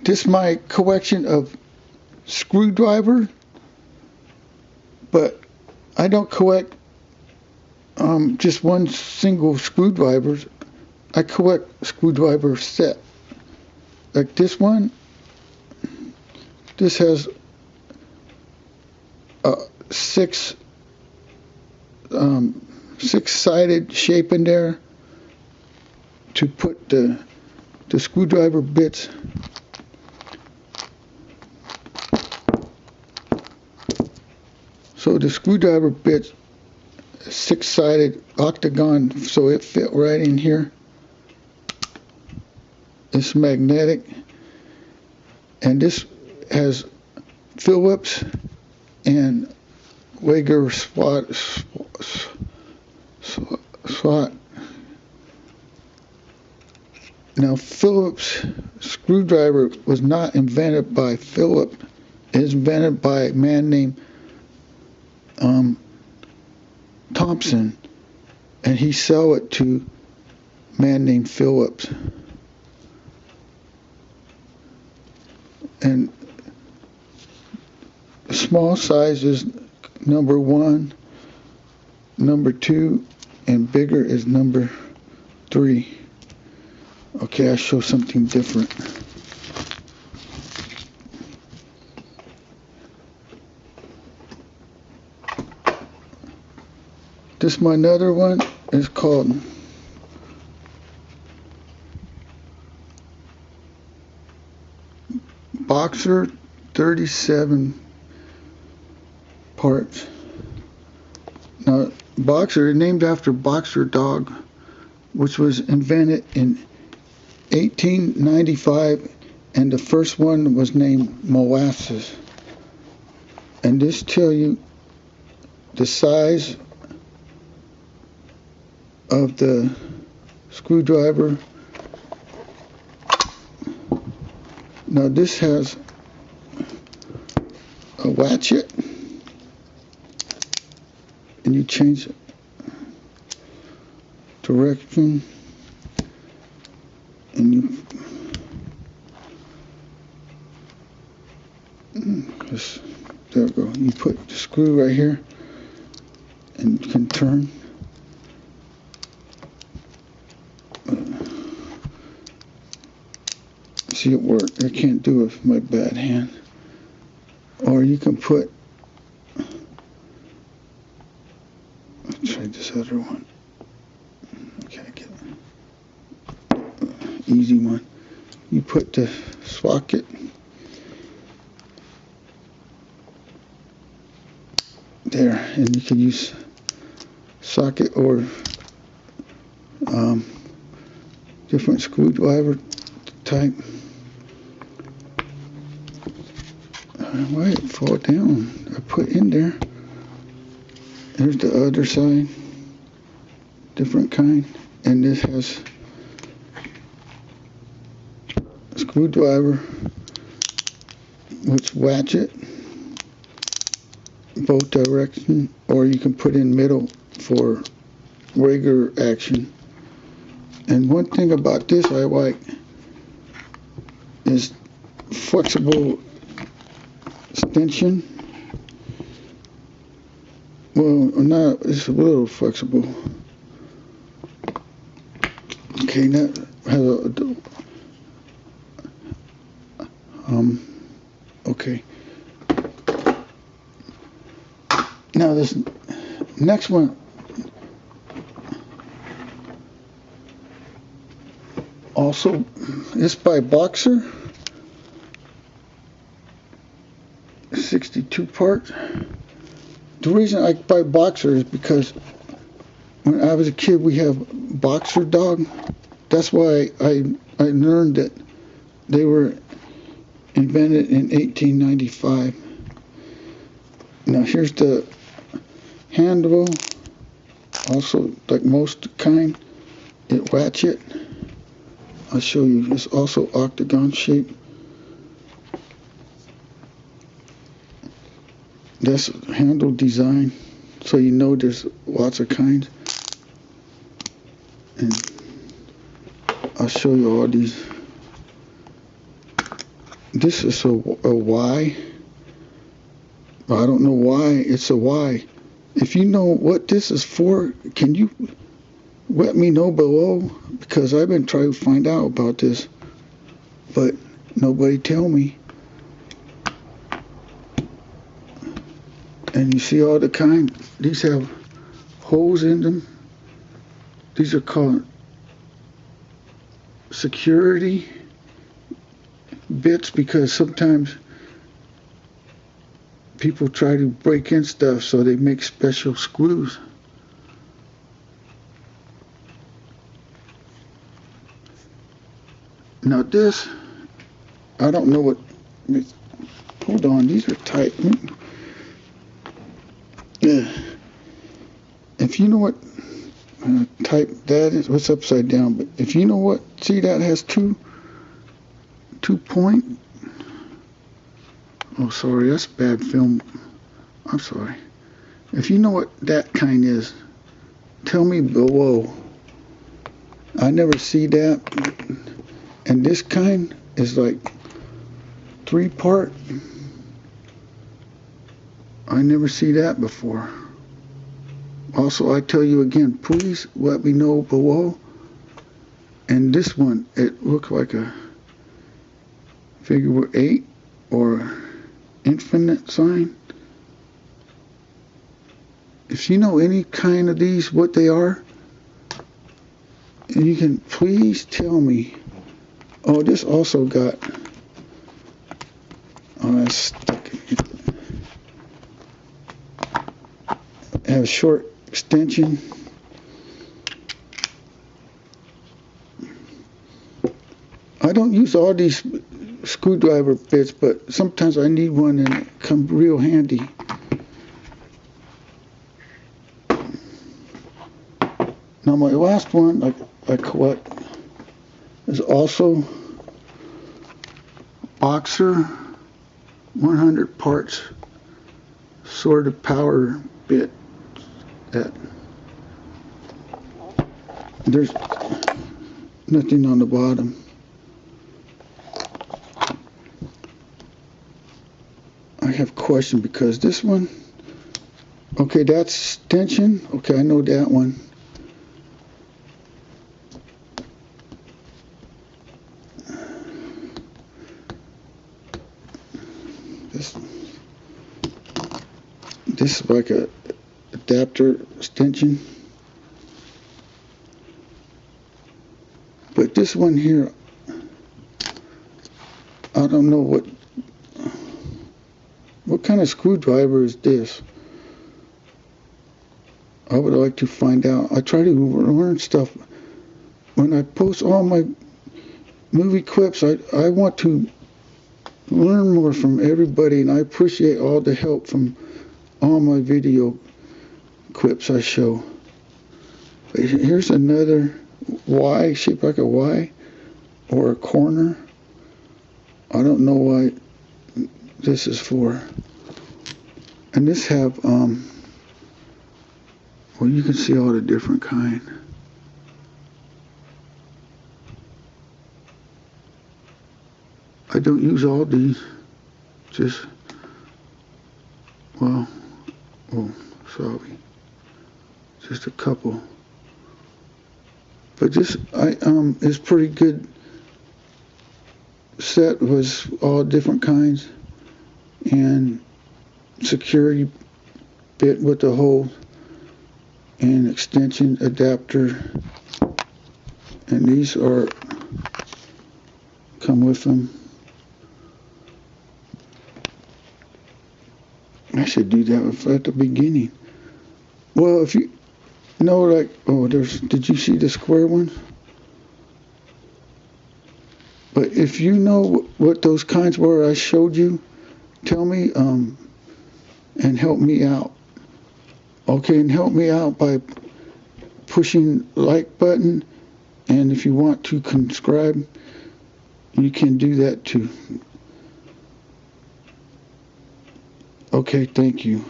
This is my collection of screwdrivers, but I don't collect just one single screwdriver. I collect screwdriver set. Like this one, this has a six-sided shape in there to put the screwdriver bits. So the screwdriver bits, six-sided octagon, so it fit right in here. It's magnetic, and this has Phillips and Wager slot. Now, Phillips screwdriver was not invented by Phillips. It was invented by a man named Thompson, and he sold it to a man named Phillips. And small size is number 1, number 2, and bigger is number 3. Okay, I'll show something different. This is my another one. It's called Boxer 37 parts. Now, Boxer is named after Boxer dog, which was invented in 1895, and the first one was named Molasses. And this tells you the size of the screwdriver. Now this has a ratchet, and you change direction, and you there we go. You put the screw right here, and you can turn. See it work. I can't do it with my bad hand. Or you can put, let's try this other one. Okay, get easy one. You put the socket there, and you can use socket or different screwdriver type. Why it fall down? I put in there. There's the other side, different kind, and this has a screwdriver, which ratchet both directions, or you can put in middle for regular action. And one thing about this I like is flexible extension. Well, not, it's a little flexible. Okay, that has a okay. Now this next one also is by Boxer. 62 parts. The reason I buy Boxer is because when I was a kid we have Boxer dog. That's why I learned that they were invented in 1895. Now here's the handle, also like most kind, it ratchet. I'll show you, it's also octagon shape. That's handle design, so you know there's lots of kinds. And I'll show you all these. This is a Y. I don't know why it's a Y. If you know what this is for, can you let me know below? Because I've been trying to find out about this, but nobody tell me. And you see all the kind, these have holes in them. These are called security bits, because sometimes people try to break in stuff, so they make special screws. Now this, I don't know what, hold on, these are tight. Yeah. If you know what type that is, what's upside down, but if you know what, see that has two point. Oh, sorry, that's bad film. I'm sorry. If you know what that kind is, tell me below. I never see that. And this kind is like 3-part. I never see that before. Also, I tell you again, please let me know below. And this one, it looks like a figure 8 or infinite sign. If you know any kind of these, what they are, and you can please tell me. Oh, this also got, oh, that's stuck. It has a short extension. I don't use all these screwdriver bits, but sometimes I need one and it comes real handy. Now my last one I collect is also Boxer 100 parts sort of power bit. That there's nothing on the bottom. I have a question because this one, okay, that's tension. Okay, I know that one. This is like a adapter extension. But this one here, I don't know what kind of screwdriver is this. I would like to find out. I try to learn stuff. When I post all my movie clips, I want to learn more from everybody, and I appreciate all the help from all my video clips I show. Here's another Y, shaped like a Y or a corner. I don't know why this is for. And this have well, you can see all the different kind. I don't use all these, just, well, oh, sorry, just a couple. But this is pretty good set, was all different kinds, and security bit with the hole and extension adapter, and these are come with them. I should do that at the beginning. Well, if you know, like, oh, did you see the square one? But if you know what those kinds were I showed you, tell me and help me out. Okay, and help me out by pushing like button, and if you want to subscribe, you can do that too. Okay, thank you.